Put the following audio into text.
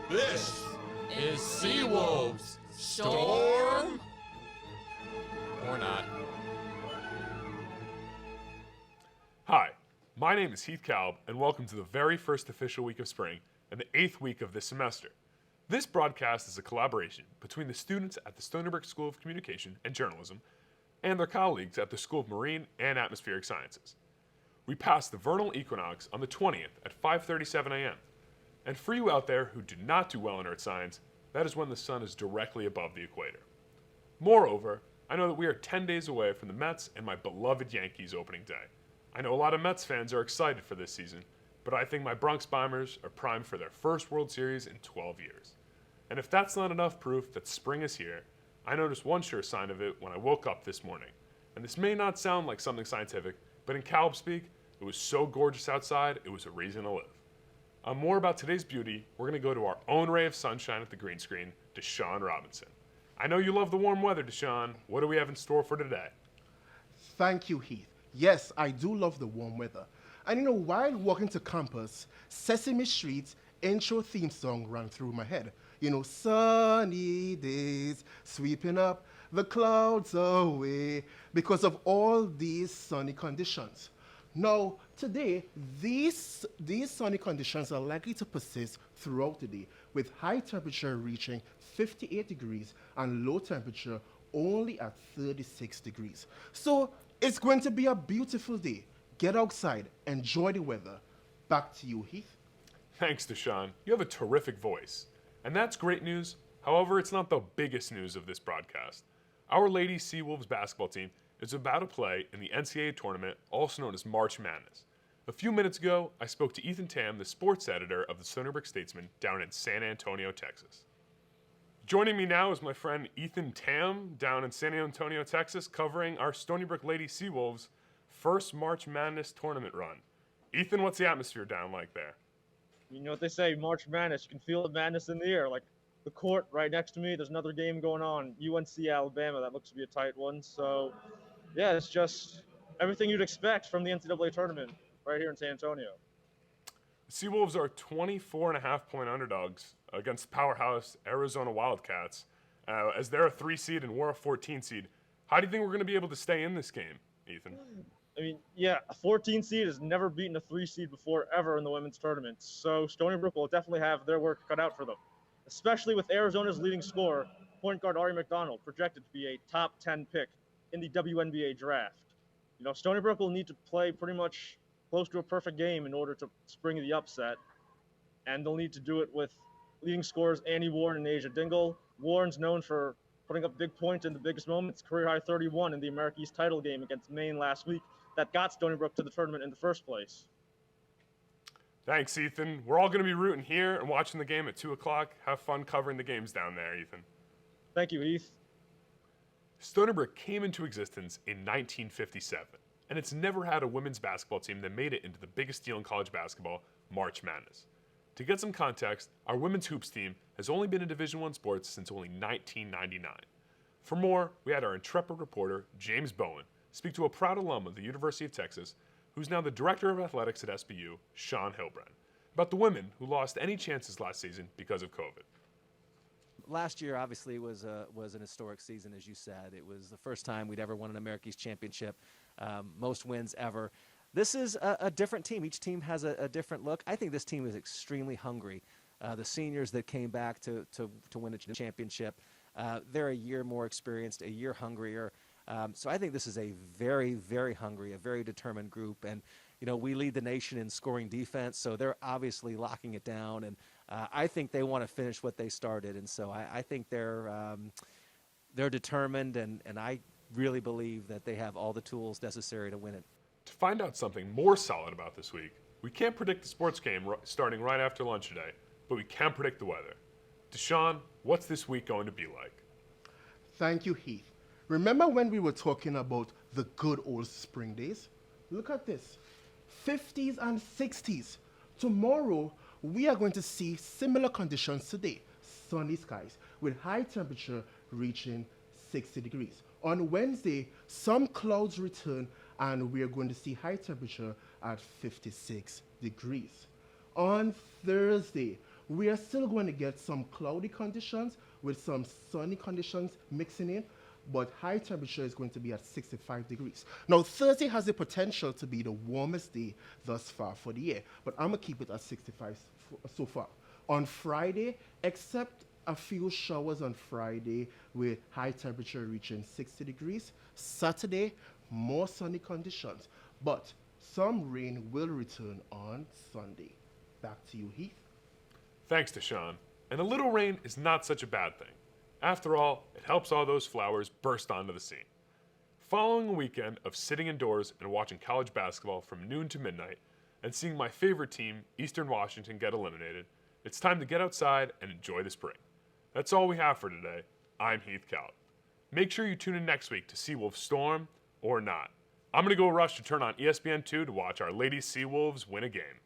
This is Seawolves. Storm? Or not. Hi, my name is Heath Kalb, and welcome to the very first official week of spring and the 8th week of this semester. This broadcast is a collaboration between the students at the Stony Brook School of Communication and Journalism and their colleagues at the School of Marine and Atmospheric Sciences. We passed the vernal equinox on the 20th at 5:37 a.m. And for you out there who do not do well in earth science, that is when the sun is directly above the equator. Moreover, I know that we are 10 days away from the Mets and my beloved Yankees opening day. I know a lot of Mets fans are excited for this season, but I think my Bronx Bombers are primed for their first World Series in 12 years. And if that's not enough proof that spring is here, I noticed one sure sign of it when I woke up this morning. And this may not sound like something scientific, but in Kalb speak, it was so gorgeous outside, it was a reason to live. On more about today's beauty, we're going to go to our own ray of sunshine at the green screen, Deshaun Robinson. I know you love the warm weather, Deshaun. What do we have in store for today? Thank you, Heath. Yes, I do love the warm weather. And while walking to campus, Sesame Street's intro theme song ran through my head. Sunny days, sweeping up the clouds away, because of all these sunny conditions. Now, today, these sunny conditions are likely to persist throughout the day, with high temperature reaching 58 degrees and low temperature only at 36 degrees. So, it's going to be a beautiful day. Get outside, enjoy the weather. Back to you, Heath. Thanks, Deshaun. You have a terrific voice. And that's great news. However, it's not the biggest news of this broadcast. Our Lady Seawolves basketball team is about to play in the NCAA tournament, also known as March Madness. A few minutes ago, I spoke to Ethan Tam, the sports editor of the Stony Brook Statesman down in San Antonio, Texas. Joining me now is my friend Ethan Tam down in San Antonio, Texas, covering our Stony Brook Lady Seawolves' first March Madness tournament run. Ethan, what's the atmosphere down like there? You know what they say, March Madness. You can feel the madness in the air. Like the court right next to me, there's another game going on, UNC Alabama. That looks to be a tight one. So, yeah, it's just everything you'd expect from the NCAA tournament right here in San Antonio. The Seawolves are 24.5-point underdogs against the powerhouse Arizona Wildcats, as they're a 3 seed and we're a 14 seed. How do you think we're going to be able to stay in this game, Ethan? I mean, yeah, a 14 seed has never beaten a 3 seed before ever in the women's tournament. So Stony Brook will definitely have their work cut out for them, especially with Arizona's leading scorer, point guard Ari McDonald, projected to be a top 10 pick in the WNBA draft. Stony Brook will need to play pretty much close to a perfect game in order to spring the upset, and they'll need to do it with leading scorers Annie Warren and Asia Dingle. Warren's known for putting up big points in the biggest moments, career-high 31 in the America East title game against Maine last week that got Stony Brook to the tournament in the first place. Thanks, Ethan. We're all going to be rooting here and watching the game at 2 o'clock. Have fun covering the games down there, Ethan. Thank you, Heath. Stony Brook came into existence in 1957, and it's never had a women's basketball team that made it into the biggest deal in college basketball, March Madness. To get some context, our women's hoops team has only been in Division I sports since only 1999. For more, we had our intrepid reporter, James Bowen, speak to a proud alum of the University of Texas, who's now the director of athletics at SBU, Sean Hilbrand, about the women who lost any chances last season because of COVID. Last year, obviously, was an historic season, as you said. It was the first time we'd ever won an America East championship, most wins ever. This is a different team. Each team has a different look. I think this team is extremely hungry. The seniors that came back to win a championship, they're a year more experienced, a year hungrier. So I think this is a very, very hungry, a very determined group. And, we lead the nation in scoring defense, so they're obviously locking it down. And I think they want to finish what they started. And so I think they're determined, and I really believe that they have all the tools necessary to win it. To find out something more solid about this week, we can't predict the sports game starting right after lunch today, but we can predict the weather. Deshaun, what's this week going to be like? Thank you, Heath. Remember when we were talking about the good old spring days? Look at this. 50s and 60s. Tomorrow, we are going to see similar conditions today. Sunny skies with high temperature reaching 60 degrees. On Wednesday, some clouds return and we are going to see high temperature at 56 degrees. On Thursday, We are still going to get some cloudy conditions with some sunny conditions mixing in, but high temperature is going to be at 65 degrees. Now, Thursday has the potential to be the warmest day thus far for the year, but I'm going to keep it at 65 so far. On Friday, except a few showers on Friday with high temperature reaching 60 degrees. Saturday, more sunny conditions, but some rain will return on Sunday. Back to you, Heath. Thanks to Sean. And a little rain is not such a bad thing. After all, it helps all those flowers burst onto the scene. Following a weekend of sitting indoors and watching college basketball from noon to midnight, and seeing my favorite team, Eastern Washington, get eliminated, it's time to get outside and enjoy the spring. That's all we have for today. I'm Heath Calp. Make sure you tune in next week to Seawolves storm or not. I'm going to go rush to turn on ESPN2 to watch our Lady Seawolves win a game.